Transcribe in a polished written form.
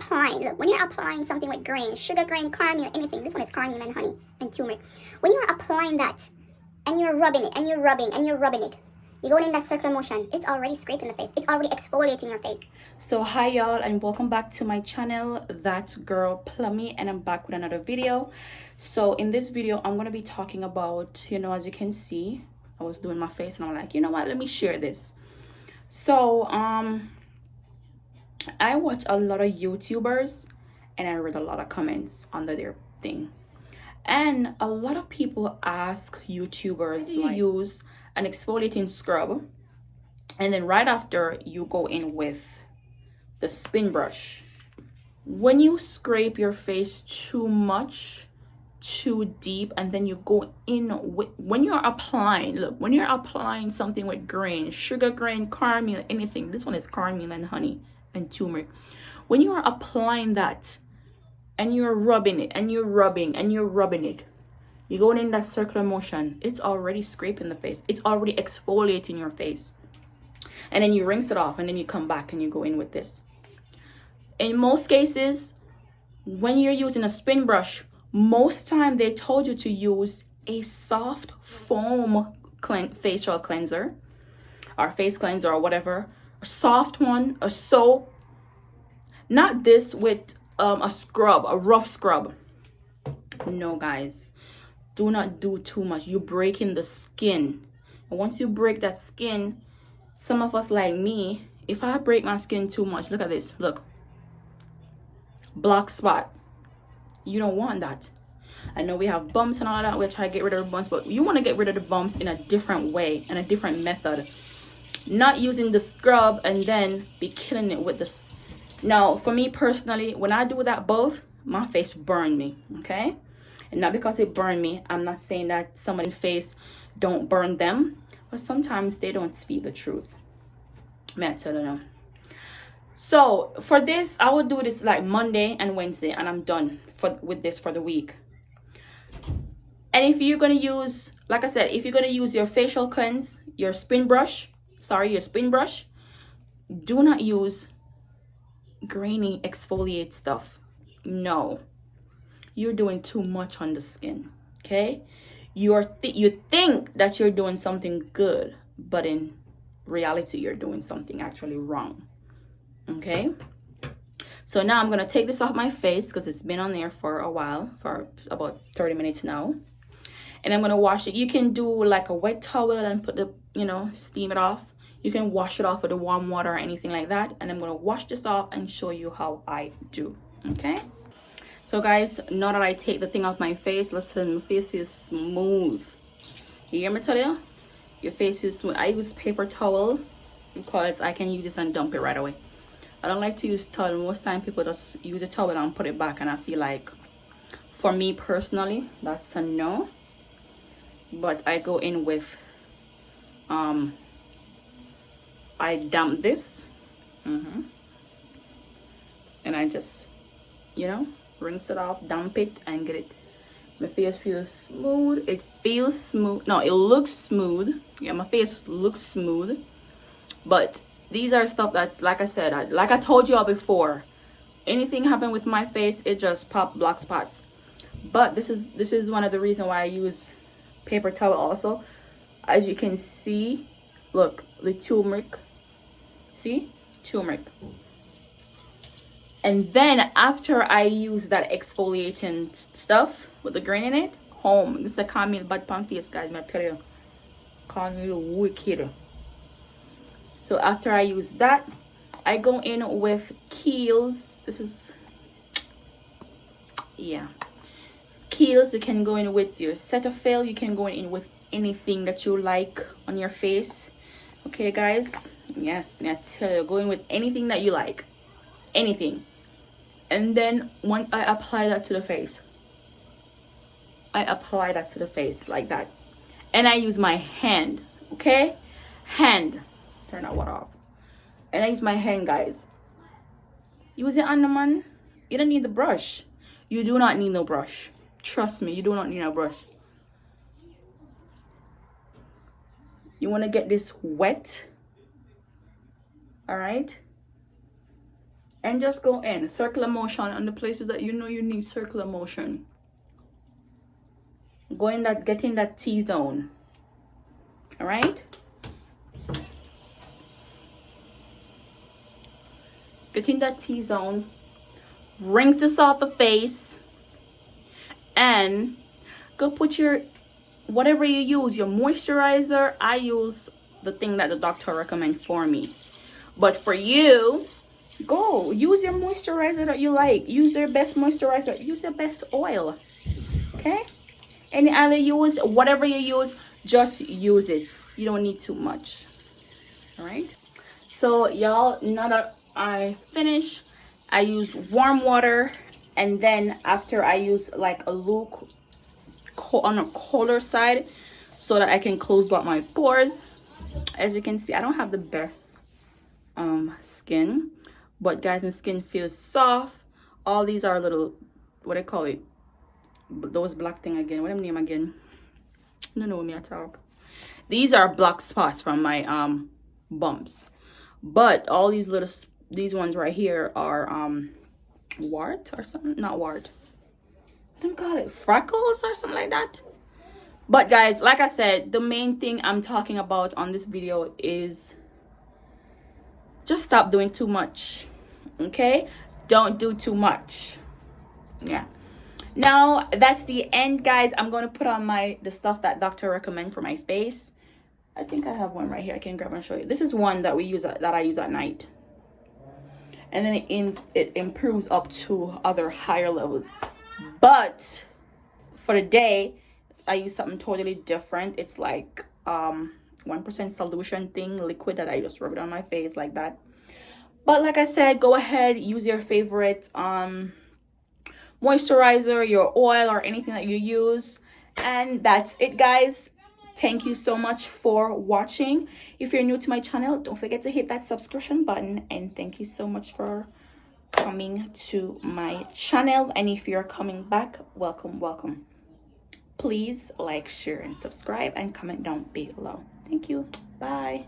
applying, look, when you're applying something with grain, sugar grain, caramel, anything, this one is caramel and honey and turmeric. When you're applying that and you're rubbing it and you're rubbing and you're rubbing it, you're going in that circular motion, it's already scraping the face. It's already exfoliating your face. So hi y'all, and welcome back to my channel, That Girl Plummy, and I'm back with another video. So in this video, I'm going to be talking about, as you can see, I was doing my face and I'm like, you know what, let me share this. So I watch a lot of YouTubers and I read a lot of comments under their thing. And a lot of people ask YouTubers, like, use an exfoliating scrub, and then right after you go in with the spin brush. When you scrape your face too much, too deep, and then you go in with, when you're applying something with grain, sugar grain, caramel, anything, this one is caramel and honey and turmeric. When you are applying that and you're rubbing it and you're rubbing and you're rubbing it, you're going in that circular motion, it's already scraping the face. It's already exfoliating your face. And then you rinse it off and then you come back and you go in with this. In most cases, when you're using a spin brush, most time they told you to use a soft foam facial cleanser or face cleanser or whatever. A soft one, a soap. Not this with a scrub, a rough scrub. No, guys. Do not do too much. You're breaking the skin. And once you break that skin, some of us like me, if I break my skin too much, look at this. Look. Black spot. You don't want that. I know we have bumps and all that. We'll try to get rid of the bumps, but you want to get rid of the bumps in a different way, in a different method. Not using the scrub and then be killing it with this. Now, for me personally, when I do that both, my face burned me, okay? And not because it burned me, I'm not saying that somebody's face don't burn them, but sometimes they don't speak the truth. May I tell you now? So for this, I will do this like Monday and Wednesday, and I'm done with this for the week. And if you're gonna use, like I said, if you're gonna use your facial cleanse, your spin brush, do not use grainy exfoliate stuff. No, you're doing too much on the skin. Okay, you think that you're doing something good, but in reality, you're doing something actually wrong. Okay, so now I'm gonna take this off my face because it's been on there for a while, for about 30 minutes now, and I'm gonna wash it. You can do like a wet towel and put the, steam it off. You can wash it off with the warm water or anything like that, and I'm gonna wash this off and show you how I do. Okay, so guys, now that I take the thing off my face, listen, my face feels smooth. You hear me tell you? Your face feels smooth. I use paper towel because I can use this and dump it right away. I don't like to use towel. Most time people just use a towel and put it back, and I feel like, for me personally, that's a no. But I go in with I damp this, and I just, rinse it off, damp it, and get it. My face feels smooth. It feels smooth. No, it looks smooth. Yeah, my face looks smooth. But these are stuff that, like I said, like I told you all before, anything happen with my face, it just pop black spots. But this is one of the reasons why I use paper towel also. As you can see, look, the turmeric. See? Turmeric. And then after I use that exfoliating stuff with the grain in it, home. This is a caramel bad pan face, guys. I tell you, caramel wicked. So after I use that, I go in with Kiehl's. This is, yeah, Kiehl's. You can go in with your Cetaphil. You can go in with anything that you like on your face. Okay, guys. Yes, I tell you, go in with anything that you like. Anything. And then once I apply that to the face, like that. And I use my hand. Okay? Hand. Turn that water off. And I use my hand, guys. Use it on the man. You don't need the brush. You do not need no brush. Trust me, you do not need a brush. You want to get this wet. All right. and just go in circular motion on the places that you know you need circular motion. Go in that, get in that T-zone. All right, get in that T-zone, rinse this off the face, and go put your whatever you use, your moisturizer. I use the thing that the doctor recommends for me, but for you, go use your moisturizer that you like. Use your best moisturizer, use your best oil. Okay, any other use, whatever you use, just use it. You don't need too much. All right, so y'all, now that I finish, I use warm water, and then after I use like a on a colder side so that I can close up my pores. As you can see, I don't have the best skin, but guys, my skin feels soft. All these are little, what I call it, those black thing again, what them name again, you know me I talk. These are black spots from my bumps, but all these these ones right here are wart or something, not wart, what do you call it, freckles or something like that. But guys, like I said, the main thing I'm talking about on this video is just stop doing too much. Okay, don't do too much. Yeah, now that's the end, guys. I'm going to put on the stuff that doctor recommend for my face. I think I have one right here. I can grab and show you. This is one that I use at night, and then it improves up to other higher levels. But for the day, I use something totally different. It's like 1% solution thing, liquid, that I just rub it on my face like that. But like I said, go ahead, use your favorite moisturizer, your oil, or anything that you use. And that's it, guys. Thank you so much for watching. If you're new to my channel, don't forget to hit that subscription button, and thank you so much for coming to my channel. And if you're coming back, welcome. Please like, share, and subscribe, and comment down below. Thank you. Bye.